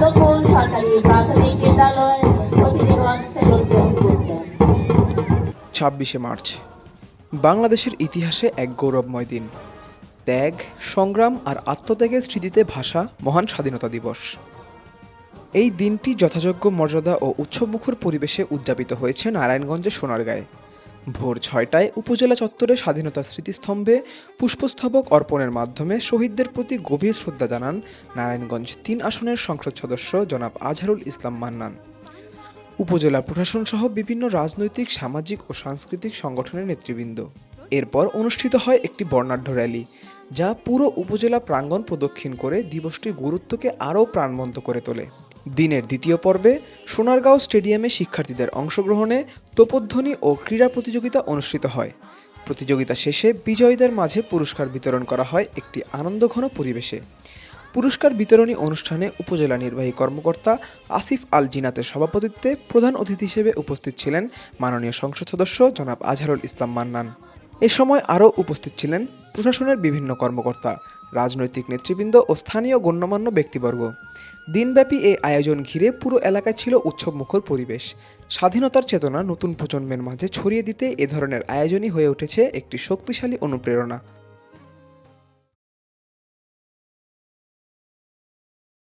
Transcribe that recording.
তখন সরকারি প্রাথমিক বিদ্যালয় প্রতিদিন সেলুট গ্রহণ করতেন। ২৬শে মার্চ বাংলাদেশের ইতিহাসে এক গৌরবময় দিন। ত্যাগ, সংগ্রাম আর আত্মত্যাগের স্মৃতিতে ভাসা মহান স্বাধীনতা দিবস। এই দিনটি যথাযোগ্য মর্যাদা ও উৎসবমুখর পরিবেশে উদযাপিত হয়েছে নারায়ণগঞ্জের সোনারগাঁয়ে। ভোর ৬টায় উপজেলা চত্বরে স্বাধীনতার স্মৃতিস্তম্ভে পুষ্পস্তবক অর্পণের মাধ্যমে শহীদদের প্রতি গভীর শ্রদ্ধা জানান নারায়ণগঞ্জ ৩ আসনের সংসদ সদস্য জনাব আজহারুল ইসলাম মান্নান। উপজেলা প্রশাসন সহ বিভিন্ন রাজনৈতিক, সামাজিক ও সাংস্কৃতিক সংগঠনের নেতৃবৃন্দ। এরপর অনুষ্ঠিত হয় একটি বর্ণাঢ্য র্যালি, যা পুরো উপজেলা প্রাঙ্গণ প্রদক্ষিণ করে দিবসটির গুরুত্বকে আরও প্রাণবন্ত করে তোলে। দিনের দ্বিতীয় পর্বে সোনারগাঁও স্টেডিয়ামে শিক্ষার্থীদের অংশগ্রহণে তোপধ্বনি ও ক্রীড়া প্রতিযোগিতা অনুষ্ঠিত হয়। প্রতিযোগিতা শেষে বিজয়ীদের মাঝে পুরস্কার বিতরণ করা হয় একটি আনন্দঘন পরিবেশে। পুরস্কার বিতরণী অনুষ্ঠানে উপজেলা নির্বাহী কর্মকর্তা আসিফ আল জিনাতের সভাপতিত্বে প্রধান অতিথি হিসেবে উপস্থিত ছিলেন মাননীয় সংসদ সদস্য জনাব আজহারুল ইসলাম মান্নান। এ সময় আরও উপস্থিত ছিলেন প্রশাসনের বিভিন্ন কর্মকর্তা, রাজনৈতিক নেতৃবৃন্দ ও স্থানীয় গণ্যমান্য ব্যক্তিবর্গ। দিনব্যাপী এই আয়োজন ঘিরে পুরো এলাকায় ছিল উৎসবমুখর পরিবেশ। স্বাধীনতার চেতনা নতুন প্রজন্মের মাঝে ছড়িয়ে দিতে এ ধরনের আয়োজনই হয়ে উঠেছে একটি শক্তিশালী অনুপ্রেরণা।